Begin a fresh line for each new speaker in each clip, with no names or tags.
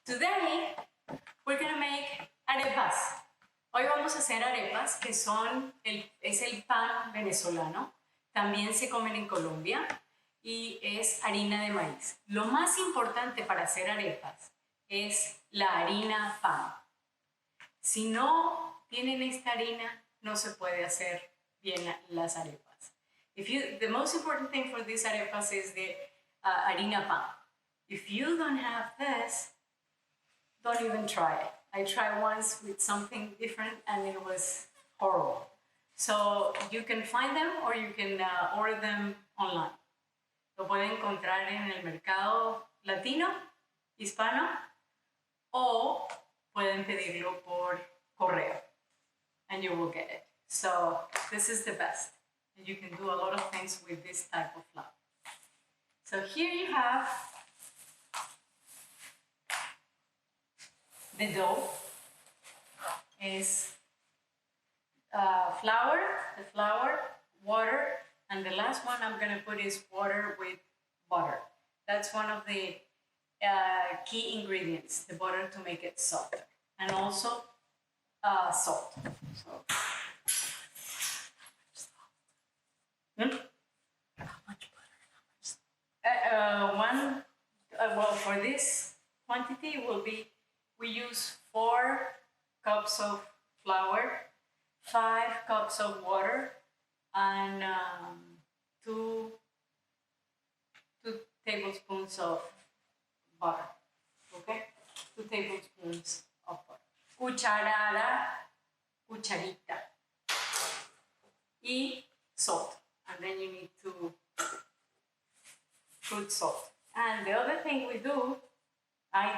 Today, we're gonna make arepas. Hoy vamos a hacer arepas, que es el pan venezolano. También se comen en Colombia y es harina de maíz. Lo más importante para hacer arepas es la harina pan. Si no tienen esta harina, no se puede hacer bien las arepas. The most important thing for these arepas is the harina pan. If you don't have this, don't even try it. I tried once with something different and it was horrible. So you can find them or you can order them online. Lo pueden encontrar en el mercado latino, hispano, o pueden pedirlo por correo and you will get it. So this is the best. And you can do a lot of things with this type of flour. So here you have the dough. Is flour, water, and the last one I'm going to put is water with butter. That's one of the key ingredients, the butter, to make it softer. And also salt. So, How much butter? Well, for this quantity will be, we use 4 cups of flour, 5 cups of water, and 2 tablespoons of butter. Okay? 2 tablespoons of butter. Cucharita. Y salt. And then you need to put salt. And the other thing I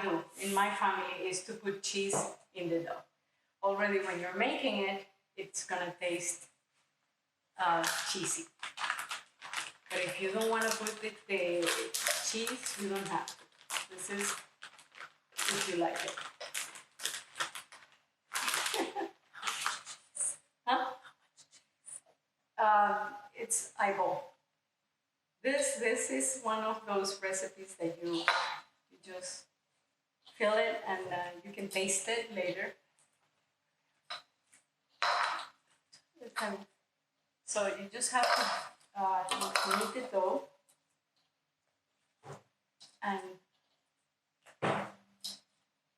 do in my family, is to put cheese in the dough. Already when you're making it, it's gonna taste cheesy. But if you don't want to put the cheese, you don't have to. This is if you like it. Huh? It's eyeball. This is one of those recipes that you just fill it and you can taste it later. So you just have to knead the dough and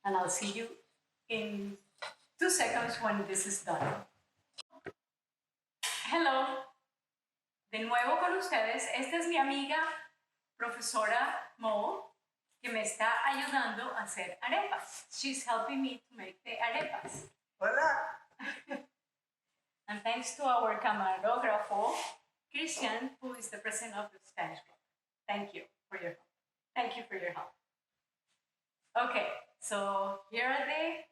I'll see you in 2 seconds when this is done. Hello, de nuevo con ustedes. Esta es mi amiga profesora Mo, que me está ayudando a hacer arepas. She's helping me to make the arepas.
Hola.
And thanks to our camarógrafo, Christian, who is the president of the Spanish Club. Thank you for your help. Thank you for your help. Okay, so here are the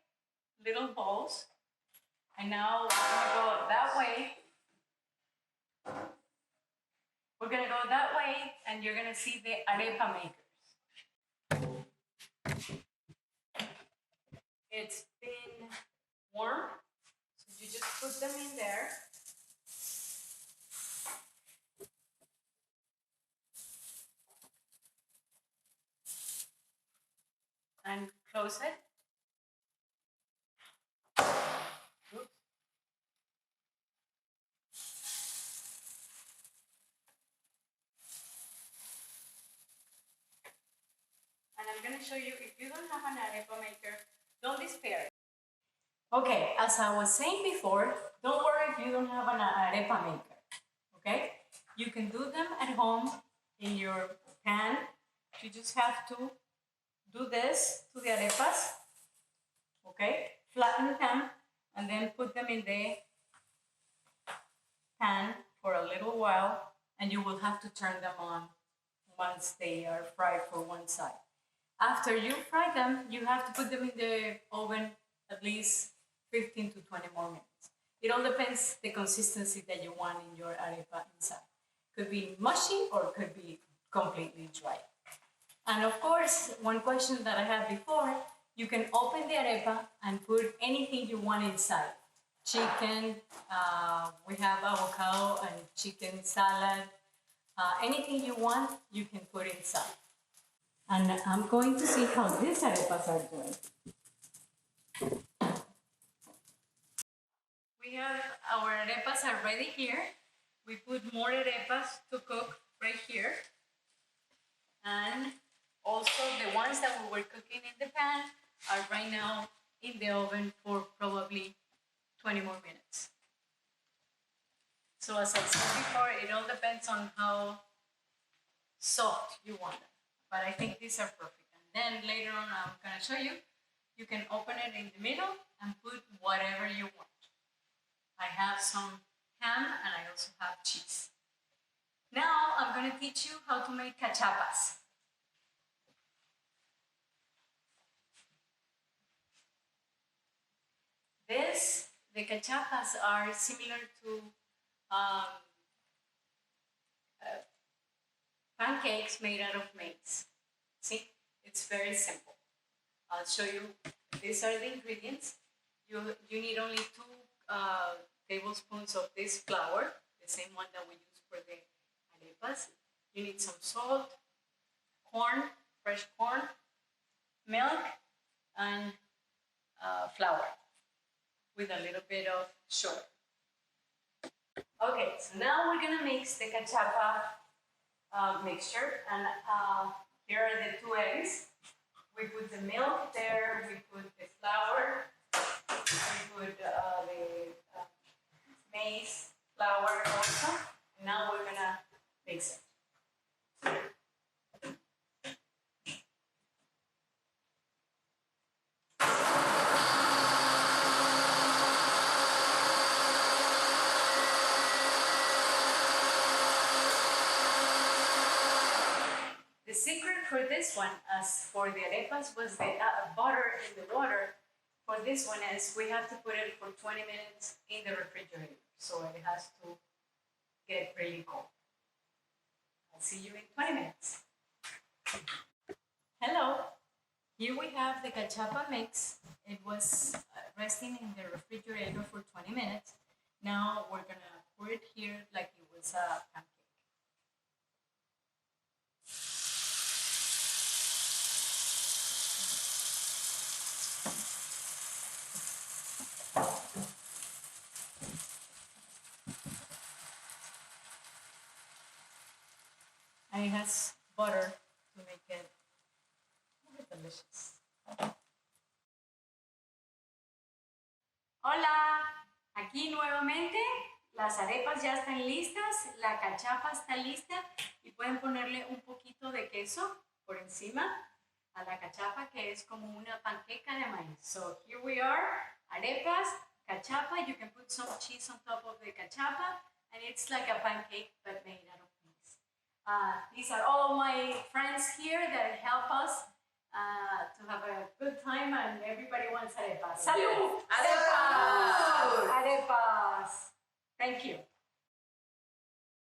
little balls. And now we're gonna go that way. We're gonna go that way and you're gonna see the arepa makers. It's been warm. So you just put them in there. And close it. Oops. And I'm going to show you, if you don't have an arepa maker, don't despair. Okay, as I was saying before, don't worry if you don't have an arepa maker, okay? You can do them at home in your pan. You just have to do this to the arepas, okay? Flatten them and then put them in the pan for a little while and you will have to turn them on once they are fried for one side. After you fry them, you have to put them in the oven at least 15 to 20 more minutes. It all depends the consistency that you want in your arepa inside. Could be mushy or could be completely dry. And of course, one question that I had before, you can open the arepa and put anything you want inside. Chicken, we have avocado and chicken salad. Anything you want, you can put inside. And I'm going to see how these arepas are doing. We have our arepas are ready here. We put more arepas to cook right here. And also the ones that we were cooking in the pan are right now in the oven for probably 20 more minutes. So as I said before, it all depends on how soft you want them. But I think these are perfect. And then later on, I'm gonna show you, you can open it in the middle and put whatever you want. I have some ham and I also have cheese. Now I'm gonna teach you how to make cachapas. The cachapas are similar to pancakes made out of maize. See, it's very simple. I'll show you. These are the ingredients. You need only 2 tablespoons of this flour, the same one that we use for the arepas. You need some salt, corn, fresh corn, milk, and flour with a little bit of sugar. Okay, so now we're gonna mix the cachapa mixture, and here are the 2 eggs. We put the milk there, we put the flour, we put the maize flour also, and now we're gonna mix it. The secret for this one, as for the arepas, was the butter in the water. For this one is we have to put it for 20 minutes in the refrigerator, so it has to get really cold. I'll see you in 20 minutes. Hello, here we have the cachapa mix. It was resting in the refrigerator for 20 minutes. Now we're gonna pour it here like it was a pancake. And it has butter to make it very delicious. Hola, aquí nuevamente las arepas ya están listas, la cachapa está lista y pueden ponerle un poquito de queso por encima a la cachapa, que es como una panqueca de maíz. So here we are, arepas, cachapa. You can put some cheese on top of the cachapa, and it's like a pancake but made out of maize. These are all my friends here that help us to have a good time, and everybody wants arepas. Salud! Arepas! Arepas! Thank you.